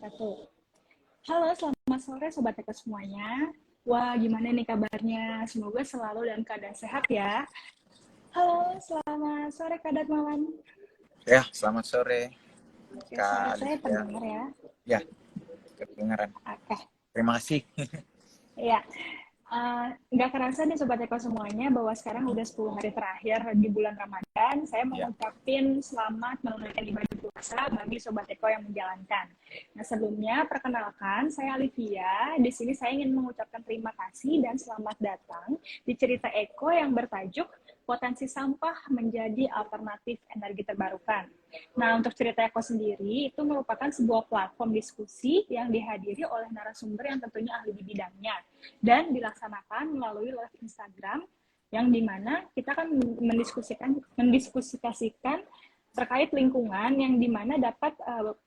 wabarakatuh. Halo, selamat sore Sobat Eko semuanya. Wah, gimana nih kabarnya? Semoga selalu dalam keadaan sehat ya. Halo, selamat sore Kak Darmawan. Ya, selamat sore Oke, suara Kak saya Alivia. terdengar ya? Ya, kedengaran. Oke, Terima kasih. iya. Nggak kerasa nih Sobat Eko semuanya bahwa sekarang udah 10 hari terakhir di bulan Ramadan. Saya mau Ya, ngucapin selamat menunaikan ibadah puasa bagi Sobat Eko yang menjalankan. Nah, sebelumnya perkenalkan saya Alivia. Di sini saya ingin mengucapkan terima kasih dan selamat datang di cerita Eko yang bertajuk Potensi Sampah Menjadi Alternatif Energi Terbarukan. Nah, untuk cerita Eko sendiri itu merupakan sebuah platform diskusi yang dihadiri oleh narasumber yang tentunya ahli di bidangnya dan dilaksanakan melalui live Instagram yang dimana kita kan mendiskusikan terkait lingkungan yang dimana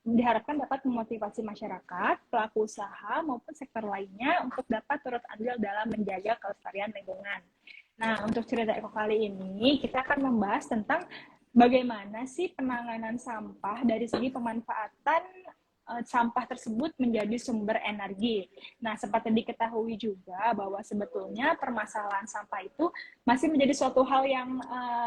diharapkan dapat memotivasi masyarakat, pelaku usaha maupun sektor lainnya untuk dapat turut andil dalam menjaga kelestarian lingkungan. Nah, untuk cerita Eko kali ini kita akan membahas tentang bagaimana sih penanganan sampah dari segi pemanfaatan sampah tersebut menjadi sumber energi. Nah, seperti diketahui juga bahwa sebetulnya permasalahan sampah itu masih menjadi suatu hal yang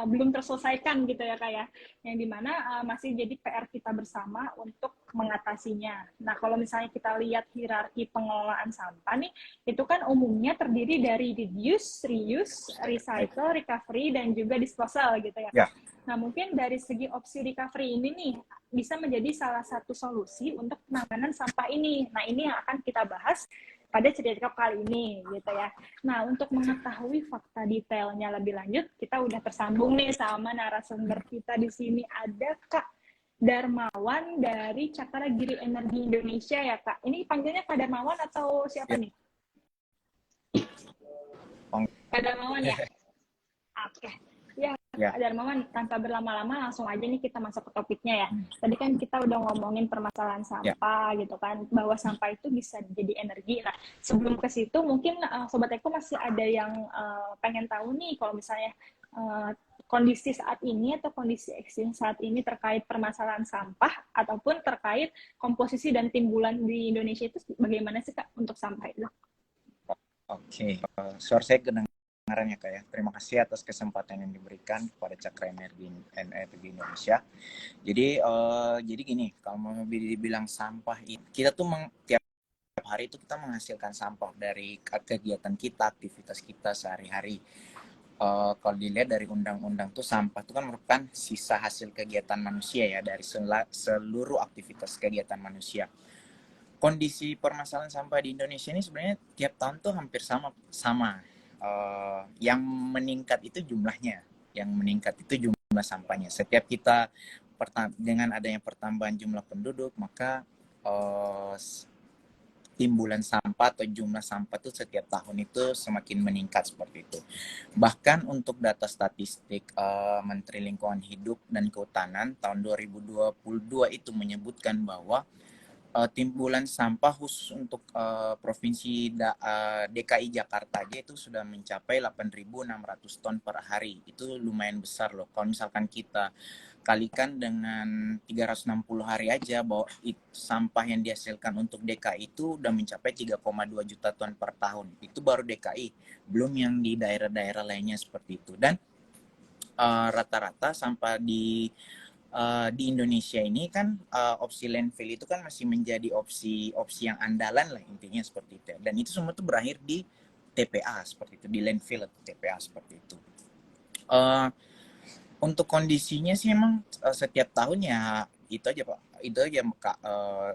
belum terselesaikan gitu ya Kak ya, yang dimana masih jadi PR kita bersama untuk mengatasinya. Nah, kalau misalnya kita lihat hierarki pengelolaan sampah nih, itu kan umumnya terdiri dari reduce, reuse, recycle, recovery, dan juga disposal gitu ya ya, Kak. Nah, mungkin dari segi opsi recovery ini nih, bisa menjadi salah satu solusi untuk penanganan sampah ini. Nah, ini yang akan kita bahas pada cerita kali ini, gitu ya. Nah, untuk mengetahui fakta detailnya lebih lanjut, kita udah tersambung nih sama narasumber kita di sini. Ada Kak Darmawan dari Cakra Giri Energi Indonesia ya, Kak. Ini panggilnya Kak Darmawan atau siapa ya. nih? Kak Darmawan ya? Oke. Ya, Ya. Kak Darmawan, tanpa berlama-lama langsung aja nih kita masuk ke topiknya ya. Tadi kan kita udah ngomongin permasalahan Ya. sampah gitu kan, bahwa sampah itu bisa jadi energi. Nah, sebelum ke situ mungkin Sobat Eko masih ada yang pengen tahu nih kalau misalnya kondisi saat ini atau kondisi ekstrim saat ini terkait permasalahan sampah ataupun terkait komposisi dan timbulan di Indonesia itu bagaimana sih Kak untuk sampah itu? Oke, suara saya kedengaran ya Kak ya. Terima kasih atas kesempatan yang diberikan kepada Cakra Energi Indonesia. Jadi gini, kalau mau dibilang sampah, kita tuh tiap hari itu kita menghasilkan sampah dari kegiatan kita, aktivitas kita sehari-hari. Kalau dilihat dari undang-undang tuh sampah itu kan merupakan sisa hasil kegiatan manusia ya, dari seluruh aktivitas kegiatan manusia. Kondisi permasalahan sampah di Indonesia ini sebenarnya tiap tahun tuh hampir sama. Yang meningkat itu jumlahnya, jumlah sampahnya. Setiap kita dengan adanya pertambahan jumlah penduduk, maka timbulan sampah atau jumlah sampah itu setiap tahun itu semakin meningkat seperti itu. Bahkan untuk data statistik Menteri Lingkungan Hidup dan Kehutanan tahun 2022 itu menyebutkan bahwa timbulan sampah khusus untuk Provinsi DKI Jakarta aja itu sudah mencapai 8.600 ton per hari. Itu lumayan besar loh. Kalau misalkan kita kalikan dengan 360 hari aja, bahwa sampah yang dihasilkan untuk DKI itu udah mencapai 3,2 juta ton per tahun. Itu baru DKI, belum yang di daerah-daerah lainnya seperti itu. Dan rata-rata sampah di Indonesia ini kan opsi landfill itu kan masih menjadi opsi yang andalan lah, intinya seperti itu. Dan itu semua tuh berakhir di TPA seperti itu, di landfill atau TPA seperti itu. Untuk kondisinya sih emang setiap tahun ya itu aja Pak, Kak.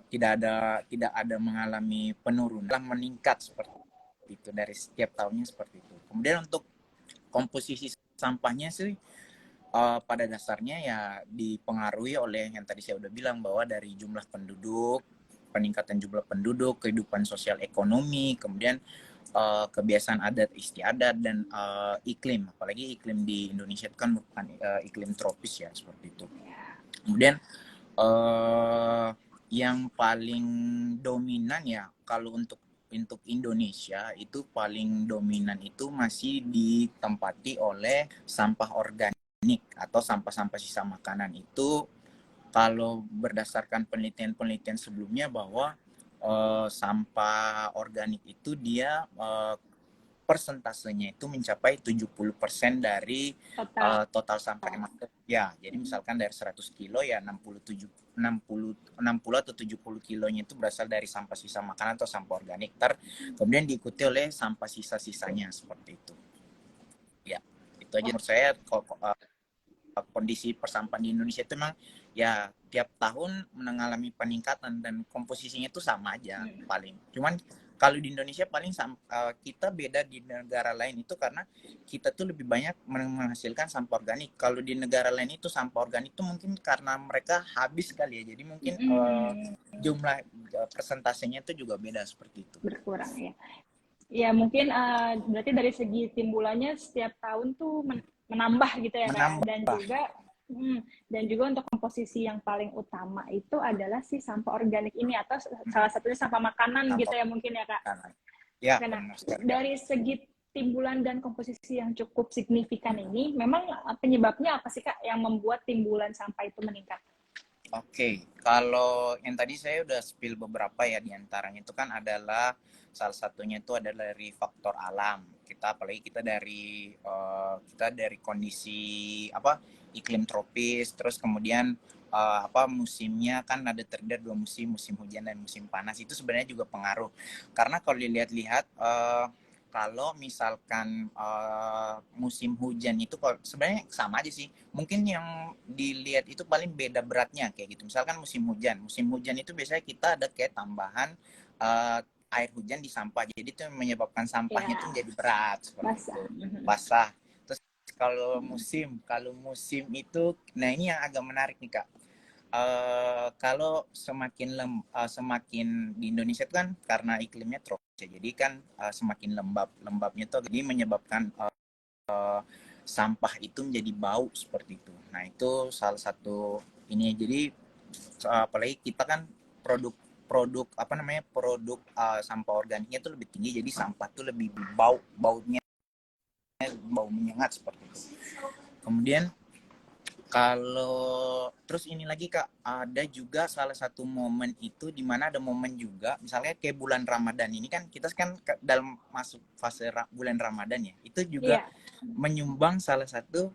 Tidak ada mengalami penurunan, meningkat seperti itu dari setiap tahunnya seperti itu. Kemudian untuk komposisi sampahnya sih pada dasarnya ya dipengaruhi oleh yang tadi saya udah bilang, bahwa dari jumlah penduduk, peningkatan jumlah penduduk, kehidupan sosial ekonomi, kemudian kebiasaan adat istiadat, dan iklim. Apalagi iklim di Indonesia itu kan bukan iklim tropis ya, seperti itu. Kemudian yang paling dominan ya, kalau untuk Indonesia itu paling dominan itu masih ditempati oleh sampah organik atau sampah-sampah sisa makanan. Itu kalau berdasarkan penelitian sebelumnya, bahwa sampah organik itu dia persentasenya itu mencapai 70% dari Total. total sampah yang masuk. Ya, jadi misalkan dari 100 kilo ya 60 atau 70 kilonya itu berasal dari sampah sisa makanan atau sampah organik. Kemudian diikuti oleh sampah sisa-sisanya seperti itu. Ya, itu aja menurut saya kondisi persampahan di Indonesia itu memang ya tiap tahun mengalami peningkatan dan komposisinya itu sama aja paling. Cuman kalau di Indonesia paling kita beda di negara lain itu karena kita tuh lebih banyak menghasilkan sampah organik. Kalau di negara lain itu sampah organik itu mungkin karena mereka habis kali ya. Jadi mungkin jumlah persentasenya itu juga beda seperti itu. Berkurang ya. Ya mungkin berarti dari segi timbulannya setiap tahun tuh menambah gitu ya Kak. Dan juga untuk komposisi yang paling utama itu adalah si sampah organik ini atau salah satunya sampah makanan gitu ya mungkin ya Kak. Ya, karena dari segi timbulan dan komposisi yang cukup signifikan ini, memang penyebabnya apa sih Kak yang membuat timbulan sampah itu meningkat? Oke, kalau yang tadi saya udah spill beberapa ya, diantaranya itu kan adalah salah satunya itu adalah dari faktor alam. Apalagi kita dari kondisi iklim tropis, terus kemudian musimnya kan ada terdiri dua musim hujan dan musim panas, itu sebenarnya juga pengaruh. Karena kalau dilihat-lihat kalau misalkan musim hujan itu sebenarnya sama aja sih. Mungkin yang dilihat itu paling beda beratnya kayak gitu. Misalkan musim hujan itu biasanya kita ada kayak tambahan air hujan di sampah. Jadi itu menyebabkan sampahnya itu menjadi berat seperti itu. Basah. Terus kalau musim itu, nah ini yang agak menarik nih Kak. Kalau semakin di Indonesia itu kan karena iklimnya tropis, jadi kan semakin lembabnya itu jadi menyebabkan sampah itu menjadi bau seperti itu. Nah itu salah satu ini, jadi apalagi kita kan produk sampah organiknya itu lebih tinggi, jadi sampah itu lebih bau menyengat seperti itu. Kemudian kalau terus ini lagi Kak, ada juga salah satu momen itu di mana ada momen juga, misalnya kayak bulan Ramadan ini kan kita kan dalam masuk fase bulan Ramadan ya, itu juga menyumbang salah satu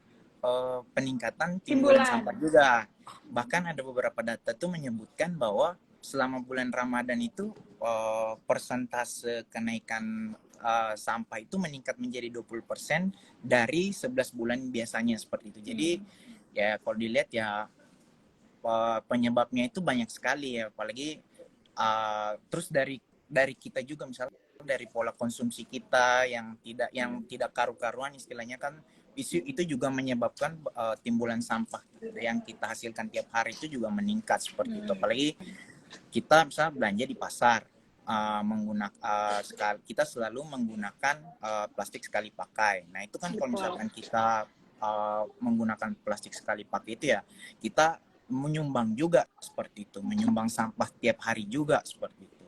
peningkatan timbulan sampah juga. Bahkan ada beberapa data tuh menyebutkan bahwa selama bulan Ramadan itu persentase kenaikan sampah itu meningkat menjadi 20% dari 11 bulan biasanya seperti itu. Jadi ya kalau dilihat ya penyebabnya itu banyak sekali ya, apalagi terus dari kita juga, misalnya dari pola konsumsi kita yang tidak karu-karuan istilahnya kan, itu juga menyebabkan timbulan sampah yang kita hasilkan tiap hari itu juga meningkat seperti itu. Apalagi kita bisa belanja di pasar, kita selalu menggunakan plastik sekali pakai. Nah itu kan kalau misalkan kita menggunakan plastik sekali pakai itu ya, kita menyumbang juga seperti itu, menyumbang sampah tiap hari juga seperti itu.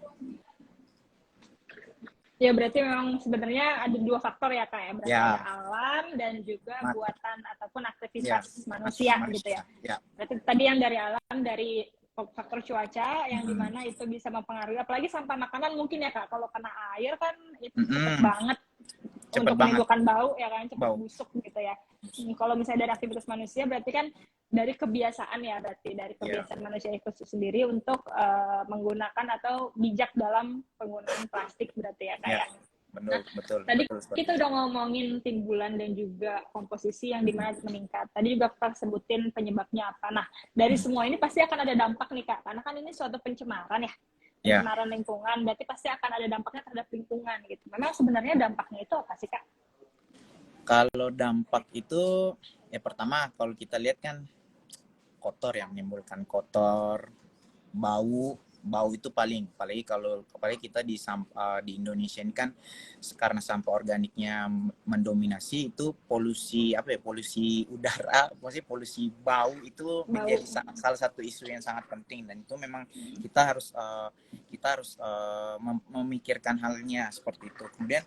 Ya berarti memang sebenarnya ada dua faktor ya Kak ya, berarti ada alam dan juga buatan ataupun aktivitas manusia gitu ya. Berarti tadi yang dari alam, dari faktor cuaca yang dimana itu bisa mempengaruhi, apalagi sampah makanan mungkin ya Kak, kalau kena air kan itu cepet banget untuk menimbulkan bau ya kan, cepet busuk gitu ya. Kalau misalnya dari aktivitas manusia berarti kan dari kebiasaan ya, berarti dari kebiasaan manusia itu sendiri untuk menggunakan atau bijak dalam penggunaan plastik berarti ya kayak. Betul. Tadi kita udah ngomongin timbulan dan juga komposisi yang dimana meningkat. Tadi juga kita sebutin penyebabnya apa. Nah dari semua ini pasti akan ada dampak nih Kak, karena kan ini suatu pencemaran ya. Pencemaran lingkungan, berarti pasti akan ada dampaknya terhadap lingkungan gitu. Memang sebenarnya dampaknya itu apa sih Kak? Kalau dampak itu ya pertama kalau kita lihat kan kotor, yang menimbulkan kotor, bau itu apalagi kita di Indonesia ini kan karena sampah organiknya mendominasi, itu polusi udara, maksudnya polusi bau itu menjadi salah satu isu yang sangat penting, dan itu memang kita harus memikirkan halnya seperti itu. Kemudian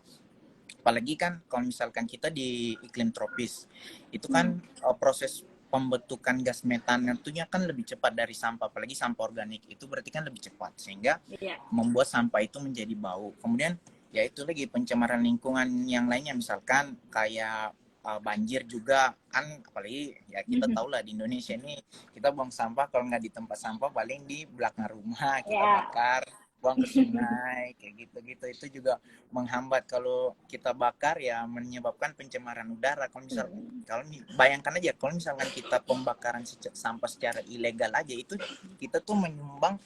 apalagi kan kalau misalkan kita di iklim tropis itu kan proses pembentukan gas metana itu kan lebih cepat dari sampah, apalagi sampah organik itu berarti kan lebih cepat, sehingga membuat sampah itu menjadi bau. Kemudian ya itu lagi pencemaran lingkungan yang lainnya, misalkan kayak banjir juga kan, apalagi ya kita tahu lah di Indonesia ini kita buang sampah kalau nggak di tempat sampah paling di belakang rumah kita bakar, buang ke sungai kayak gitu-gitu. Itu juga menghambat, kalau kita bakar ya menyebabkan pencemaran udara. Kalau bayangkan aja kalau misalkan kita pembakaran sampah secara ilegal aja, itu kita tuh menyumbang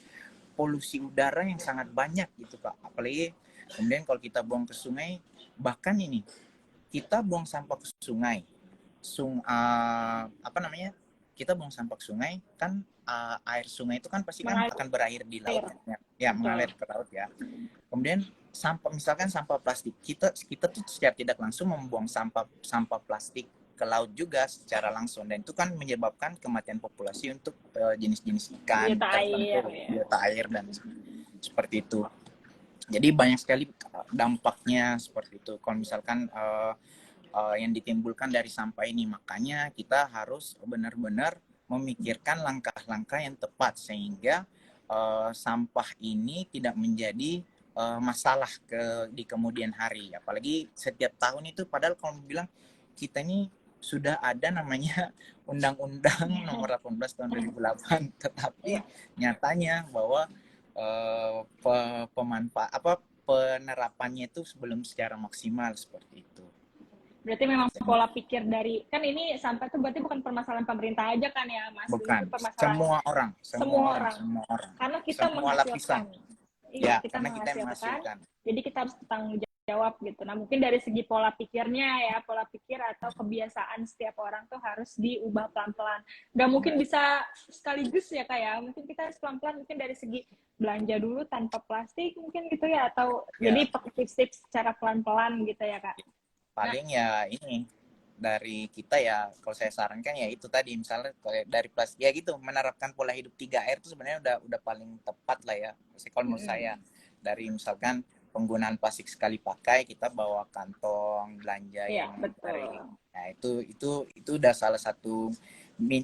polusi udara yang sangat banyak gitu Kak. Apalagi kemudian kalau kita buang ke sungai, bahkan ini kita buang sampah ke sungai, kita buang sampah ke sungai kan, air sungai itu kan pasti kan akan berakhir di laut ya, mengalir ke laut ya. Kemudian misalkan sampah plastik, kita tuh secara tidak langsung membuang sampah plastik ke laut juga secara langsung, dan itu kan menyebabkan kematian populasi untuk jenis-jenis ikan tertentu, biota air dan seperti itu. Jadi banyak sekali dampaknya seperti itu kalau misalkan yang ditimbulkan dari sampah ini. Makanya kita harus benar-benar memikirkan langkah-langkah yang tepat sehingga sampah ini tidak menjadi masalah di kemudian hari. Apalagi setiap tahun itu, padahal kalau bilang kita ini sudah ada namanya Undang-Undang Nomor 18 Tahun 2008, tetapi nyatanya bahwa penerapannya itu belum secara maksimal seperti itu. Berarti memang pola pikir dari, kan ini sampah itu berarti bukan permasalahan pemerintah aja kan ya Mas? Bukan, semua orang. Karena kita semua menghasilkan. Iya, kita menghasilkan. Jadi kita harus bertanggung jawab gitu. Nah mungkin dari segi pola pikirnya ya, pola pikir atau kebiasaan setiap orang tuh harus diubah pelan-pelan. Gak mungkin bisa sekaligus ya Kak ya, mungkin kita harus pelan-pelan, mungkin dari segi belanja dulu tanpa plastik mungkin gitu ya, atau jadi pakai tips-tips secara pelan-pelan gitu ya Kak. Paling ya ini dari kita ya, kalau saya sarankan ya itu tadi, misalnya dari plastik ya gitu, menerapkan pola hidup 3R itu sebenarnya udah paling tepat lah ya. Kalau menurut saya, dari misalkan penggunaan plastik sekali pakai, kita bawa kantong belanja yang dari, nah itu udah salah satu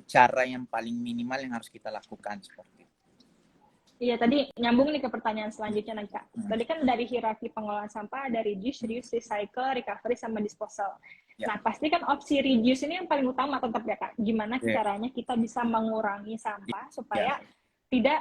cara yang paling minimal yang harus kita lakukan seperti itu. Iya, tadi nyambung nih ke pertanyaan selanjutnya nih Kak. Tadi kan dari hierarki pengolahan sampah ada reduce, reuse, recycle, recovery, sama disposal. Nah, pasti kan opsi reduce ini yang paling utama tetap ya Kak. Gimana caranya kita bisa mengurangi sampah supaya tidak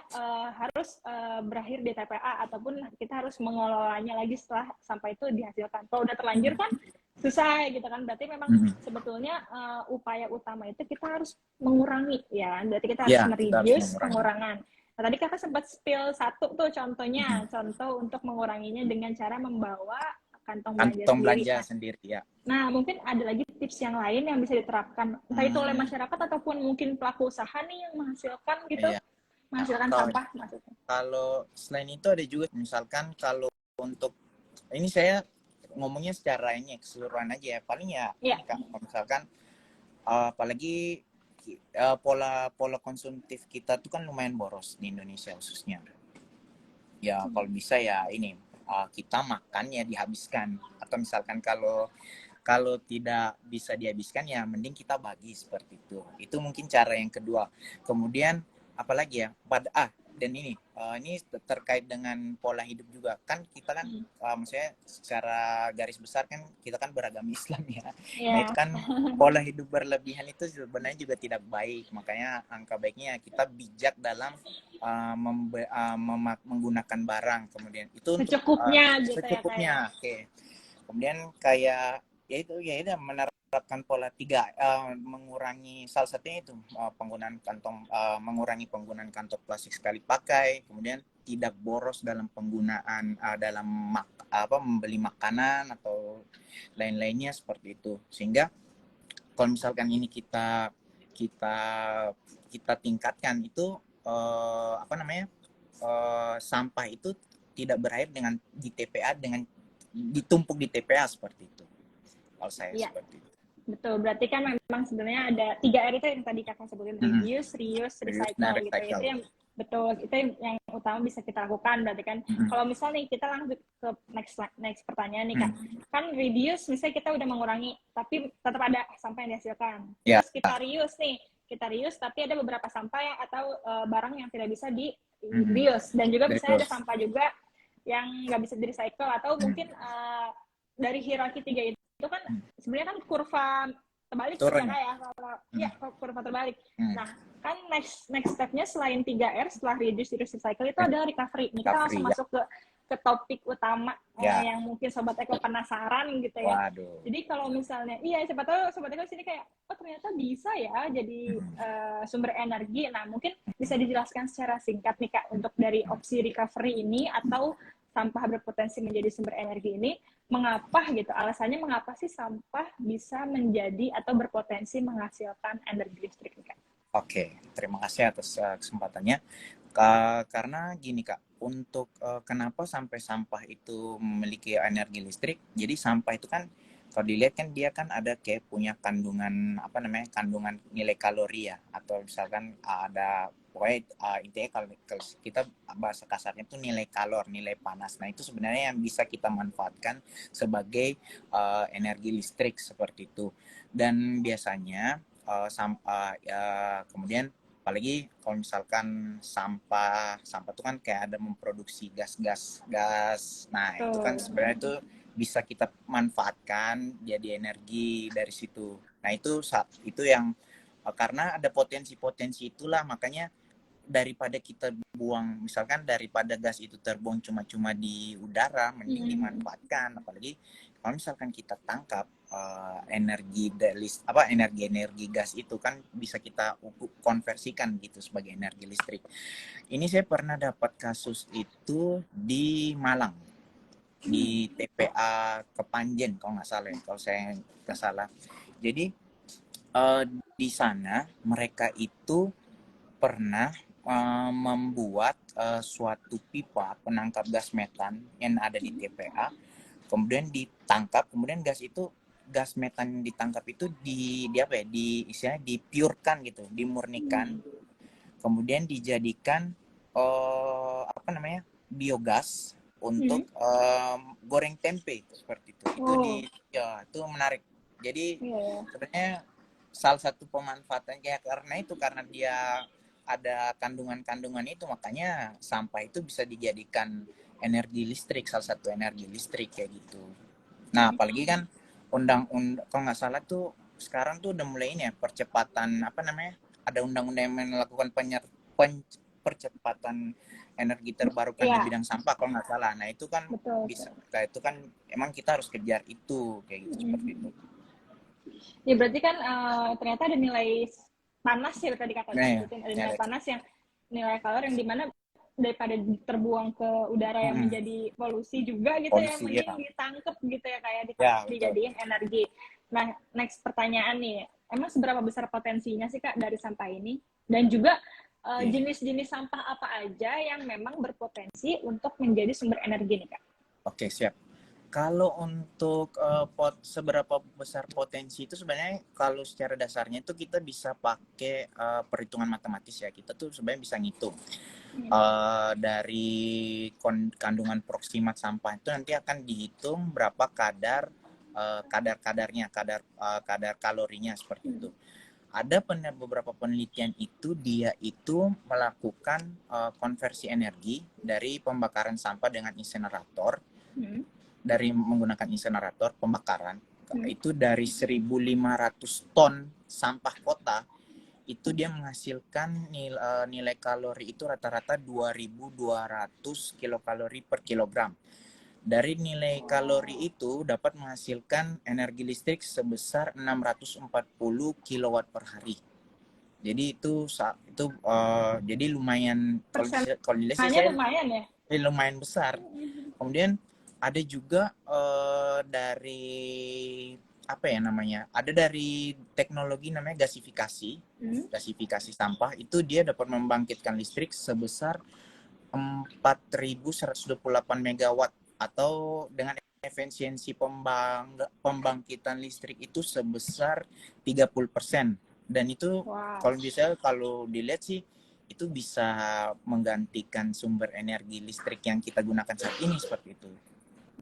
harus berakhir di TPA, ataupun kita harus mengelolanya lagi setelah sampah itu dihasilkan. Kalau udah terlanjur kan susah gitu kan. Berarti memang sebetulnya upaya utama itu kita harus mengurangi ya. Berarti kita harus mereduce pengurangan. Nah, tadi Kakak sempat spill satu tuh contohnya, contoh untuk menguranginya dengan cara membawa kantong belanja sendiri ya. Nah, mungkin ada lagi tips yang lain yang bisa diterapkan, entah itu oleh masyarakat ataupun mungkin pelaku usaha nih yang menghasilkan gitu, menghasilkan sampah maksudnya. Kalau selain itu ada juga, misalkan kalau untuk, ini saya ngomongnya secara ini keseluruhan aja ya, paling ya misalkan apalagi pola konsumtif kita tuh kan lumayan boros di Indonesia khususnya. Ya kalau bisa ya ini kita makan ya dihabiskan, atau misalkan kalau tidak bisa dihabiskan ya mending kita bagi seperti itu. Itu mungkin cara yang kedua. Kemudian apalagi ya, dan ini terkait dengan pola hidup juga kan, kita kan maksudnya secara garis besar kan kita kan beragama Islam ya. Nah itu kan pola hidup berlebihan itu sebenarnya juga tidak baik. Makanya angka baiknya kita bijak dalam menggunakan barang. Kemudian itu secukupnya gitu secukupnya. Oke. Kemudian kayak ya itu menerapkan pola 3, mengurangi, salah satunya itu penggunaan kantong, mengurangi penggunaan kantong plastik sekali pakai, kemudian tidak boros dalam penggunaan membeli makanan atau lain-lainnya seperti itu. Sehingga kalau misalkan ini kita tingkatkan itu sampah itu tidak berakhir dengan di TPA, dengan ditumpuk di TPA seperti itu. Kalau saya seperti itu. Betul, berarti kan memang sebenarnya ada 3R itu yang tadi Kakak sebutin, reduce, reuse, recycle gitu. Itu yang betul, itu yang utama bisa kita lakukan. Berarti kan kalau misalnya kita lanjut ke next pertanyaan nih Kak. Kan reduce misalnya kita udah mengurangi, tapi tetap ada sampah yang dihasilkan. Terus kita reuse nih, kita reuse, tapi ada beberapa sampah yang atau barang yang tidak bisa di reuse, dan juga misalnya ada sampah juga yang nggak bisa di recycle, atau mungkin dari hierarki 3 itu kan sebenarnya kan kurva terbalik ya kalau ya kurva terbalik. Nah, kan next step-nya selain 3R, setelah reduce, recycle itu adalah recovery. Ini kita langsung masuk ke topik utama yang mungkin Sobat Eko penasaran gitu ya. Waduh. Jadi kalau misalnya, siapa tahu Sobat Eko sini kayak, oh ternyata bisa ya jadi sumber energi. Nah, mungkin bisa dijelaskan secara singkat nih Kak, untuk dari opsi recovery ini atau sampah berpotensi menjadi sumber energi ini, mengapa gitu, alasannya mengapa sih sampah bisa menjadi atau berpotensi menghasilkan energi listrik Kak? Oke, terima kasih atas kesempatannya. Karena gini Kak, untuk kenapa sampai sampah itu memiliki energi listrik, jadi sampah itu kan kalau dilihat kan dia kan ada kayak punya kandungan kandungan nilai kalori ya, atau misalkan ada pokoknya intinya kalau kita bahasa kasarnya itu nilai kalor, nilai panas. Nah itu sebenarnya yang bisa kita manfaatkan sebagai energi listrik seperti itu. Dan biasanya kemudian apalagi kalau misalkan sampah itu kan kayak ada memproduksi gas. Nah itu kan sebenarnya itu bisa kita manfaatkan jadi energi dari situ. Nah itu yang karena ada potensi itulah, makanya daripada kita buang, misalkan daripada gas itu terbuang cuma di udara, mending dimanfaatkan. Apalagi kalau misalkan kita tangkap energi gas itu kan bisa kita konversikan gitu sebagai energi listrik. Ini saya pernah dapat kasus itu di Malang, di TPA Kepanjen kalau nggak salah, kalau saya nggak salah. Jadi di sana mereka itu pernah membuat suatu pipa penangkap gas metan yang ada di TPA, kemudian ditangkap, kemudian gas metan yang ditangkap itu istilahnya dipiurkan gitu, dimurnikan, kemudian dijadikan biogas untuk goreng tempe seperti itu. Itu menarik. Jadi sebenarnya salah satu pemanfaatannya karena dia ada kandungan itu, makanya sampah itu bisa dijadikan energi listrik, salah satu energi listrik kayak gitu. Nah apalagi kan kalau nggak salah tuh sekarang tuh udah mulai ini ya, percepatan ada undang-undang yang melakukan percepatan energi terbarukan di bidang sampah kalau nggak salah. Nah itu kan bisa, itu kan emang kita harus kejar itu kayak gitu, seperti itu. Ya berarti kan ternyata ada nilai panas ya tadi kakak sebutin, ada nilai panas yang nilai kalor yang dimana daripada terbuang ke udara yang menjadi polusi juga gitu ya, mending ditangkep gitu ya, kayak dijadiin energi. Nah next pertanyaan nih, emang seberapa besar potensinya sih Kak dari sampah ini, dan juga jenis-jenis sampah apa aja yang memang berpotensi untuk menjadi sumber energi nih Kak? Oke, siap. Kalau untuk seberapa besar potensi itu sebenarnya kalau secara dasarnya itu kita bisa pakai perhitungan matematis ya. Kita tuh sebenarnya bisa ngitung dari kandungan proksimat sampah itu nanti akan dihitung berapa kadar kalorinya seperti itu. Ada beberapa penelitian itu dia itu melakukan konversi energi dari pembakaran sampah dengan insinerator. Dari menggunakan insinerator pembakaran itu dari 1.500 ton sampah kota itu dia menghasilkan nilai kalori itu rata-rata 2.200 kilokalori per kilogram. Dari nilai kalori itu dapat menghasilkan energi listrik sebesar 640 kilowatt per hari. Jadi itu jadi lumayan, kalau dilihat sih lumayan ya. Lumayan besar. Kemudian ada juga dari ada dari teknologi namanya gasifikasi. Gasifikasi sampah itu dia dapat membangkitkan listrik sebesar 4.128 megawatt, atau dengan efisiensi pembangkitan listrik itu sebesar 30%. Dan itu kalau dilihat sih itu bisa menggantikan sumber energi listrik yang kita gunakan saat ini seperti itu.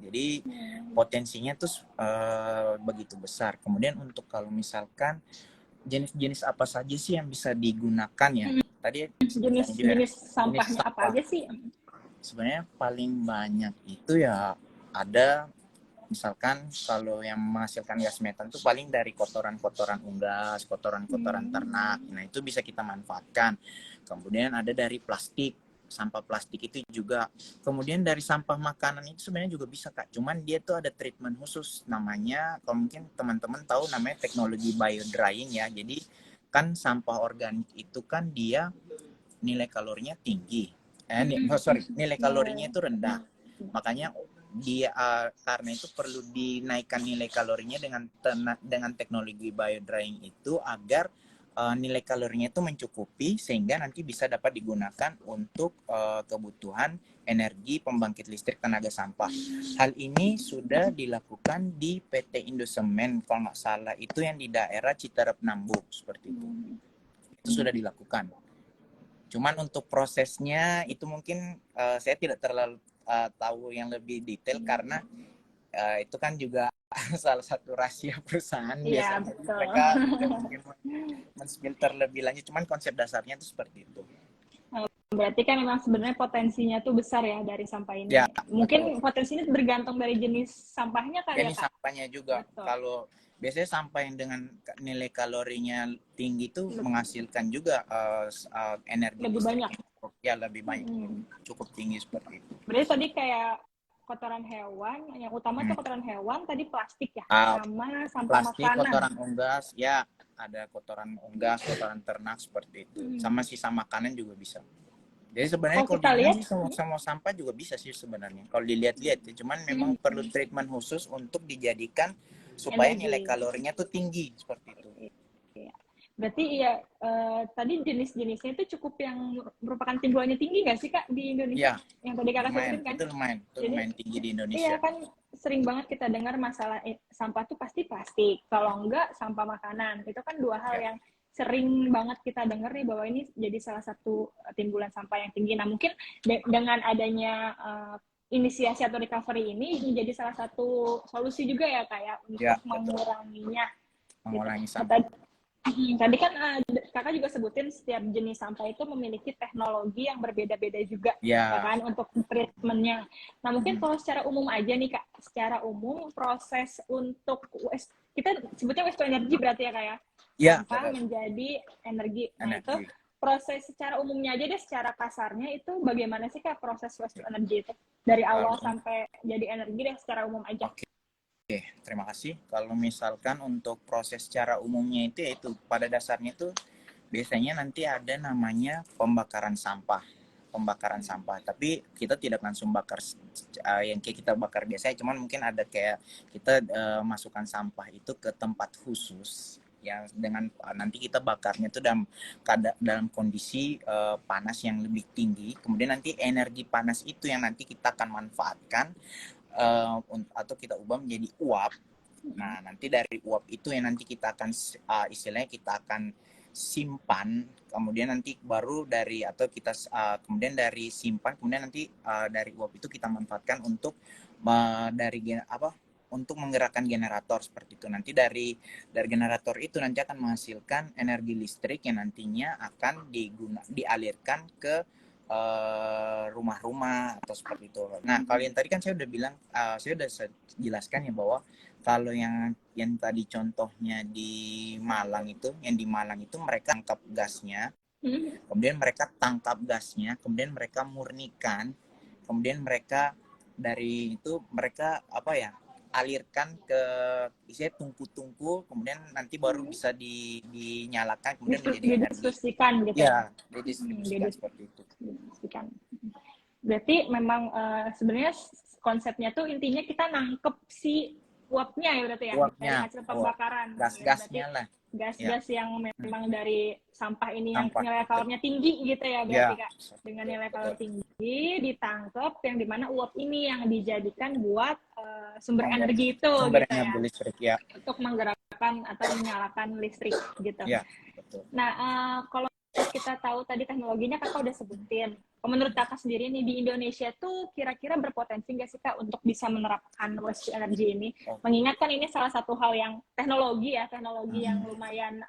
Jadi potensinya tuh begitu besar. Kemudian untuk kalau misalkan jenis-jenis apa saja sih yang bisa digunakan ya? Tadi sebutkan juga ya, Jenis jenis sampahnya apa sampah. aja sih? Sebenarnya paling banyak itu ya ada, misalkan kalau yang menghasilkan gas metan itu paling dari kotoran-kotoran unggas, kotoran-kotoran ternak. Nah, itu bisa kita manfaatkan. Kemudian ada dari plastik, sampah plastik itu juga. Kemudian dari sampah makanan itu sebenarnya juga bisa, Kak. Cuman dia tuh ada treatment khusus namanya, kalau mungkin teman-teman tahu namanya teknologi biodrying ya. Jadi kan sampah organik itu kan dia nilai kalorinya tinggi. Nilai kalorinya itu rendah. Makanya dia karena itu perlu dinaikkan nilai kalorinya dengan teknologi biodrying itu agar nilai kalorinya itu mencukupi sehingga nanti bisa dapat digunakan untuk kebutuhan energi pembangkit listrik tenaga sampah. Hal ini sudah dilakukan di PT Indosemen kalau nggak salah itu yang di daerah Citerep Nambuk seperti itu. Itu sudah dilakukan. Cuman untuk prosesnya itu mungkin saya tidak terlalu tahu yang lebih detail karena itu kan juga salah satu rahasia perusahaan Iya, biasanya. betul. Mereka tidak mungkin men-filter lebih lanjut, cuman konsep dasarnya itu seperti itu. Berarti kan memang sebenarnya potensinya tuh besar ya dari sampah ini. Ya, betul. Mungkin potensinya bergantung dari jenis sampahnya kali ya, Jenis Kak? sampahnya juga. Betul. Kalau biasanya sampah yang dengan nilai kalorinya tinggi itu menghasilkan juga energi Lebih listrik banyak. yang cukup, ya lebih banyak, cukup tinggi seperti itu. Berarti tadi kayak kotoran hewan, yang utama tuh kotoran hewan, tadi plastik ya, sama sampah Plastik, makanan. kotoran unggas, ya ada kotoran unggas, kotoran ternak seperti itu. Sama sisa makanan juga bisa. Jadi sebenarnya kalau dibilang sih semua sampah juga bisa sih sebenarnya. Kalau dilihat-lihat ya, cuman memang perlu treatment khusus untuk dijadikan supaya nilai kalorinya tuh tinggi seperti itu. Berarti ya tadi jenis-jenisnya itu cukup yang merupakan timbulannya tinggi nggak sih, Kak, di Indonesia? Ya, Yang tadi Kakak lumayan, sebutin kan? itu lumayan tinggi di Indonesia. Iya kan sering banget kita dengar masalah sampah tuh pasti plastik. Kalau enggak sampah makanan. Itu kan dua hal yang sering banget kita dengar nih bahwa ini jadi salah satu timbulan sampah yang tinggi. Nah, mungkin dengan adanya inisiasi atau recovery ini menjadi salah satu solusi juga ya, Kak, ya, untuk menguranginya. Mengurangi gitu. sampah. Tadi kan Kakak juga sebutin setiap jenis sampah itu memiliki teknologi yang berbeda-beda juga, ya kan, untuk treatmentnya. Nah, mungkin kalau secara umum aja nih, Kak, secara umum proses untuk kita sebutnya waste to energy berarti ya, Kak, ya? Sampah menjadi energi. Nah, itu proses secara umumnya aja deh, secara kasarnya itu bagaimana sih, Kak, proses waste to energy itu? Dari awal sampai jadi energi deh, secara umum aja. Oke, terima kasih. Kalau misalkan untuk proses secara umumnya itu yaitu pada dasarnya itu biasanya nanti ada namanya pembakaran sampah. Pembakaran sampah. Tapi kita tidak langsung bakar yang kayak kita bakar biasanya, cuman mungkin ada kayak kita masukkan sampah itu ke tempat khusus yang dengan nanti kita bakarnya itu dalam kondisi panas yang lebih tinggi. Kemudian nanti energi panas itu yang nanti kita akan manfaatkan atau kita ubah menjadi uap. Nah, nanti dari uap itu yang nanti kita akan istilahnya kita akan simpan, kemudian nanti baru dari atau kita kemudian dari simpan, kemudian nanti dari uap itu kita manfaatkan untuk untuk menggerakkan generator seperti itu. Nanti dari generator itu nanti akan menghasilkan energi listrik yang nantinya akan dialirkan ke rumah-rumah atau seperti itu. Nah, kalau yang tadi kan saya udah bilang, saya udah jelaskan ya bahwa kalau yang tadi contohnya di Malang itu mereka tangkap gasnya, kemudian mereka tangkap gasnya, kemudian mereka murnikan, kemudian mereka dari itu mereka alirkan ke isinya tungku-tungku, kemudian nanti baru bisa dinyalakan, kemudian menjadi energi. Didistribusikan gitu ya. Didistribusikan seperti itu. Berarti memang sebenarnya konsepnya tuh intinya kita nangkep si uapnya ya berarti ya, uapnya, dari hasil pembakaran. Gas-gasnya lah. Gas-gas yang memang dari sampah ini yang nilai kalorinya tinggi gitu ya berarti Kak. Dengan nilai kalori tinggi ditangkap yang dimana uap ini yang dijadikan buat sumber energi itu sumber gitu energi listrik ya. Untuk menggerakkan atau menyalakan listrik gitu. Ya, betul. Nah, kalau kita tahu tadi teknologinya kakak udah sebutin. Menurut kakak sendiri nih di Indonesia tuh kira-kira berpotensi nggak sih kak untuk bisa menerapkan waste to energy ini? Mengingatkan ini salah satu hal yang teknologi yang lumayan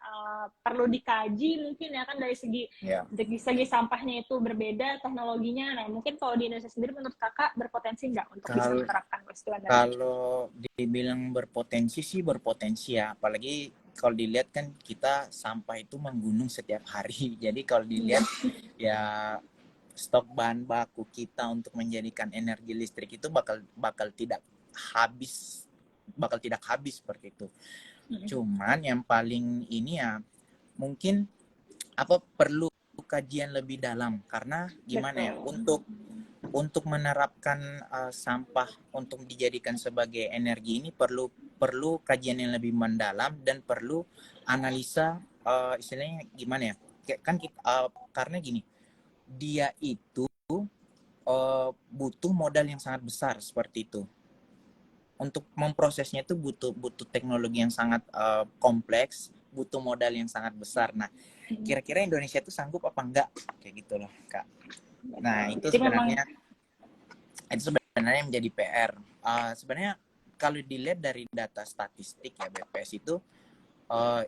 perlu dikaji mungkin ya kan dari segi sampahnya itu berbeda teknologinya. Nah mungkin kalau di Indonesia sendiri menurut kakak berpotensi nggak untuk bisa menerapkan waste to energy? Kalau dibilang berpotensi sih berpotensi ya, apalagi kalau dilihat kan kita sampah itu menggunung setiap hari. Jadi kalau dilihat ya stok bahan baku kita untuk menjadikan energi listrik itu bakal tidak habis seperti itu. Cuman yang paling ini ya mungkin perlu kajian lebih dalam karena gimana ya untuk menerapkan sampah untuk dijadikan sebagai energi ini perlu kajian yang lebih mendalam dan perlu analisa istilahnya gimana ya kan kita karena gini dia itu butuh modal yang sangat besar seperti itu. Untuk memprosesnya itu butuh teknologi yang sangat kompleks, butuh modal yang sangat besar. Nah, kira-kira Indonesia itu sanggup apa enggak? Kayak gitu loh, Kak. Nah, itu sebenarnya menjadi PR. Sebenarnya kalau dilihat dari data statistik ya BPS itu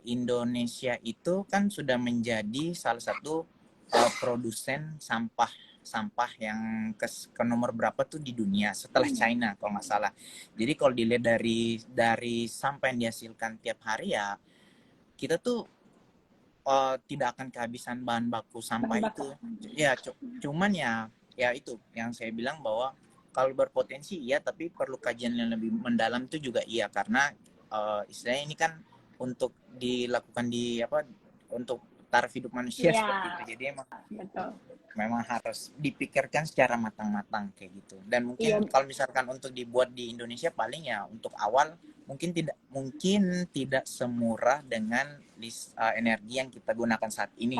Indonesia itu kan sudah menjadi salah satu produsen sampah yang ke nomor berapa tuh di dunia setelah China kalau nggak salah. Jadi kalau dilihat dari sampah yang dihasilkan tiap hari ya kita tuh tidak akan kehabisan bahan baku sampah itu. Ya cuman ya itu yang saya bilang bahwa kalau berpotensi iya tapi perlu kajian yang lebih mendalam itu juga iya karena istilahnya ini kan untuk dilakukan untuk taraf hidup manusia seperti itu. Jadi memang harus dipikirkan secara matang-matang kayak gitu. Dan mungkin kalau misalkan untuk dibuat di Indonesia paling ya untuk awal mungkin tidak semurah dengan energi yang kita gunakan saat ini.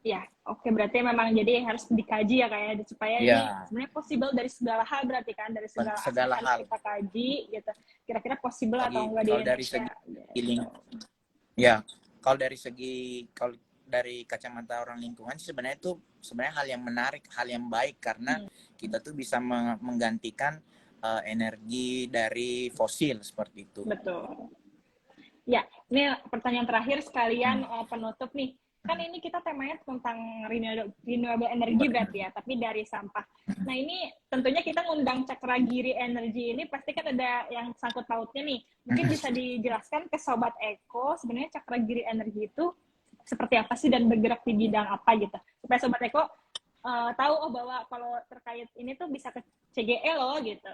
Ya, oke berarti memang jadi harus dikaji ya kayak supaya ini sebenarnya possible dari segala hal berarti kan dari segala hal kita kaji gitu. Kira-kira possible atau enggak di Indonesia. Kalau dari kacamata orang lingkungan sebenarnya hal yang menarik, hal yang baik karena kita tuh bisa menggantikan energi dari fosil seperti itu. Betul. Ya, ini pertanyaan terakhir sekalian penutup nih. Kan ini kita temanya tentang renewable energy berarti ya, tapi dari sampah. Nah ini tentunya kita ngundang Cakragiri Energy ini pasti kan ada yang sangkut pautnya nih. Mungkin bisa dijelaskan ke Sobat Eko sebenarnya Cakragiri Energy itu seperti apa sih dan bergerak di bidang apa gitu. Supaya Sobat Eko tahu bahwa kalau terkait ini tuh bisa ke CGE loh gitu.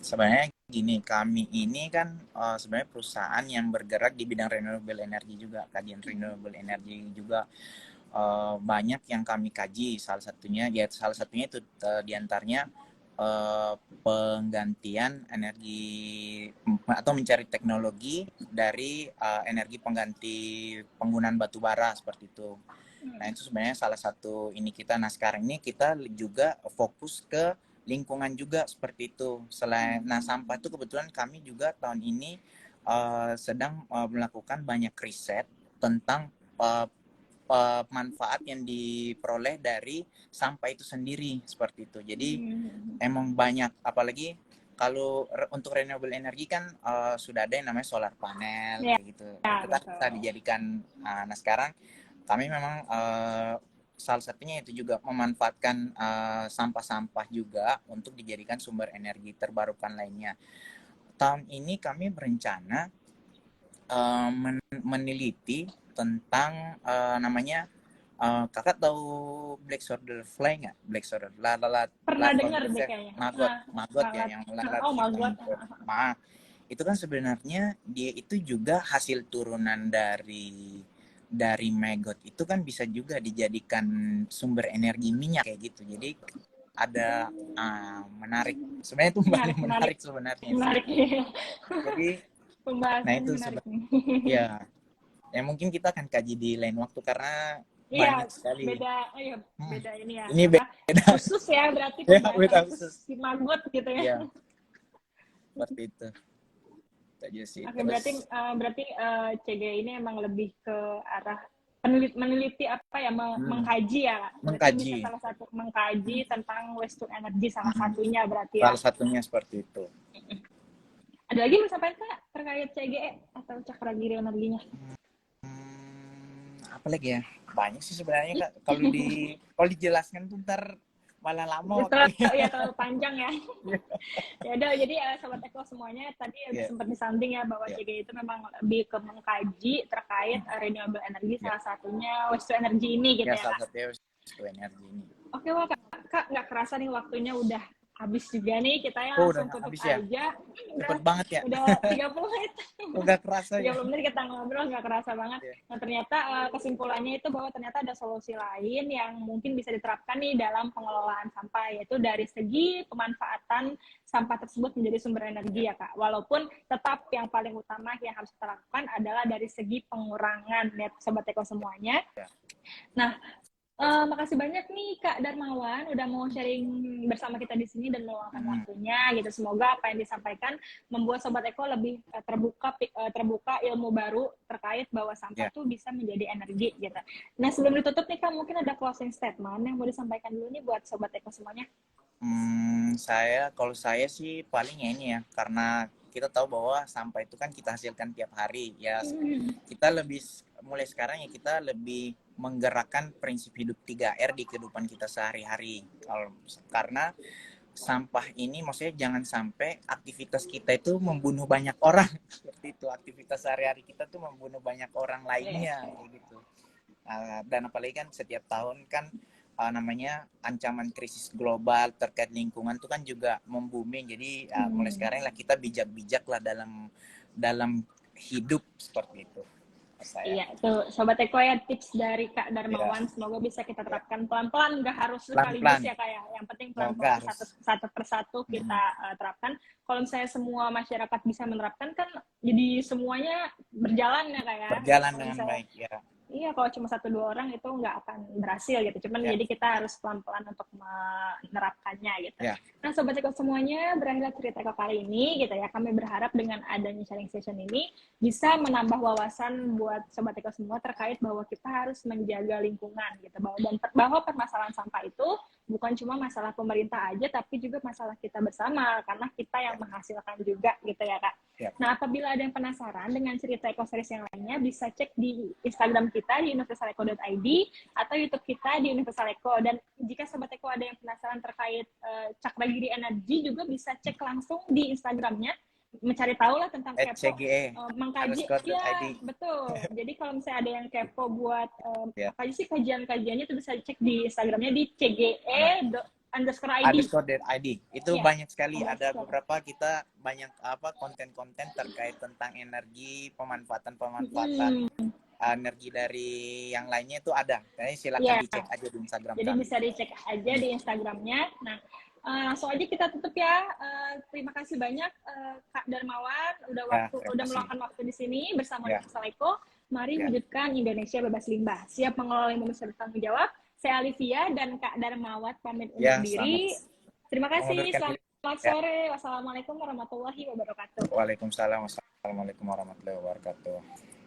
Sebenarnya gini, kami ini kan sebenarnya perusahaan yang bergerak di bidang renewable energy juga, kajian renewable energy juga banyak yang kami kaji. Salah satunya itu diantaranya penggantian energi atau mencari teknologi dari energi pengganti penggunaan batu bara seperti itu. Nah itu sebenarnya salah satu ini kita. Nah sekarang ini kita juga fokus ke lingkungan juga seperti itu. Nah sampah itu kebetulan kami juga tahun ini sedang melakukan banyak riset tentang manfaat yang diperoleh dari sampah itu sendiri seperti itu. Jadi emang banyak, apalagi kalau untuk renewable energy kan sudah ada yang namanya solar panel kayak gitu. Itu kan bisa dijadikan. Nah sekarang kami memang salah satunya itu juga memanfaatkan sampah-sampah juga untuk dijadikan sumber energi terbarukan lainnya. Tahun ini kami berencana meneliti tentang namanya kakak tahu Black Soldier Fly nggak? Black Soldier pernah dengar deh kayaknya. Maggot ya yang lalat. Maggot. Nah, itu kan sebenarnya dia itu juga hasil turunan dari maggot itu kan bisa juga dijadikan sumber energi minyak kayak gitu. Jadi ada menarik. Sebenarnya itu menarik sebenarnya. Menarik. Jadi nah itu ya mungkin kita akan kaji di lain waktu karena banyak sekali. Beda ini ya. Ini beda khusus ya berarti beda khusus si maggot gitu ya. Iya. Seperti itu. Aja sih. Oke, berarti CG ini emang lebih ke arah meneliti apa ya, mengkaji ya, berarti bisa Mengkaji. salah satu mengkaji tentang waste to energy salah satunya berarti ya. Salah satunya seperti itu. Ada lagi mau sampaikan Kak terkait CGE atau cakra giri energinya? Apa lagi ya? Banyak sih sebenarnya Kak. Kalau dijelaskan tuh ntar malah lama waktunya. Ya terlalu panjang ya. Ya udah, jadi sobat Eko semuanya tadi Yeah. sempat disanding ya bahwa Yeah. CGI itu memang lebih ke mengkaji terkait renewable energy, Yeah. salah satunya waste to energy ini gitu Ya, ya salah Kak. satunya waste to energy ini. Oke, wah Kak nggak kerasa nih waktunya udah habis juga nih, kita ya Oh, langsung udah tutup habis ya? aja. Cepet banget ya? Udah 30 menit. Udah kerasa ya? 30 menit kita ngobrol, nggak kerasa banget. Yeah. Nah, ternyata kesimpulannya itu bahwa ternyata ada solusi lain yang mungkin bisa diterapkan nih dalam pengelolaan sampah, yaitu dari segi pemanfaatan sampah tersebut menjadi sumber energi ya Kak. Walaupun tetap yang paling utama yang harus kita lakukan adalah dari segi pengurangan ya Sobat Eko semuanya. Yeah. Nah, makasih banyak nih Kak Darmawan udah mau sharing bersama kita di sini dan meluangkan waktunya gitu. Semoga apa yang disampaikan membuat Sobat Eko lebih terbuka ilmu baru terkait bahwa sampah itu bisa menjadi energi gitu. Nah, sebelum ditutup nih Kak, mungkin ada closing statement yang mau disampaikan dulu nih buat Sobat Eko semuanya. Kalau saya sih paling ya ini ya, karena kita tahu bahwa sampah itu kan kita hasilkan tiap hari ya. Kita lebih mulai sekarang ya kita lebih menggerakkan prinsip hidup 3R di kehidupan kita sehari-hari. Karena sampah ini maksudnya jangan sampai aktivitas kita itu membunuh banyak orang. Seperti itu, aktivitas sehari-hari kita tuh membunuh banyak orang lainnya gitu. Dan apalagi kan setiap tahun kan namanya ancaman krisis global terkait lingkungan itu kan juga membumi. Jadi mulai sekarang lah kita bijak-bijak lah dalam hidup seperti itu. Iya, tuh Sobat Eko ya, tips dari Kak Darmawan, semoga bisa kita terapkan pelan-pelan, nggak harus sekaligus ya Kak ya, yang penting pelan-pelan satu persatu kita terapkan. Kalau misalnya semua masyarakat bisa menerapkan kan jadi semuanya berjalan ya Kak ya. Berjalan dengan baik ya. Iya, kalau cuma 1-2 orang itu nggak akan berhasil gitu. Cuman jadi kita harus pelan-pelan untuk menerapkannya gitu. Nah, Sobat Eko semuanya, berakhirlah cerita Eko kali ini gitu ya. Kami berharap dengan adanya sharing session ini bisa menambah wawasan buat Sobat Eko semua terkait bahwa kita harus menjaga lingkungan gitu. Bahwa permasalahan sampah itu bukan cuma masalah pemerintah aja, tapi juga masalah kita bersama karena kita yang menghasilkan juga gitu ya Kak. Nah, apabila ada yang penasaran dengan cerita Eko Series yang lainnya, bisa cek di Instagram kita di universaleco.id atau YouTube kita di Universal Eko. Dan jika Sobat Eko ada yang penasaran terkait Cakra Giri Energy, juga bisa cek langsung di Instagramnya, mencari tahu lah tentang kepo, mengkaji. Ya, betul. Jadi kalau misalnya ada yang kepo buat apa aja sih kajian-kajiannya, itu bisa cek di Instagramnya di CGE_ID. Itu banyak sekali, ada beberapa kita banyak konten-konten terkait tentang energi, pemanfaatan energi dari yang lainnya itu ada. Jadi silakan dicek aja di Instagram. Jadi bisa dicek aja di Instagramnya. Nah, langsung aja kita tutup ya. Terima kasih banyak Kak Darmawan udah meluangkan waktu di sini bersama Universal Eko. Mari wujudkan Indonesia bebas limbah. Siap mengelola limbah bersama bertanggung jawab. Saya Alivia dan Kak Darmawan pamit undur diri. Terima kasih. Selamat sore. Wassalamualaikum warahmatullahi wabarakatuh. Waalaikumsalam. Wassalamualaikum warahmatullahi wabarakatuh.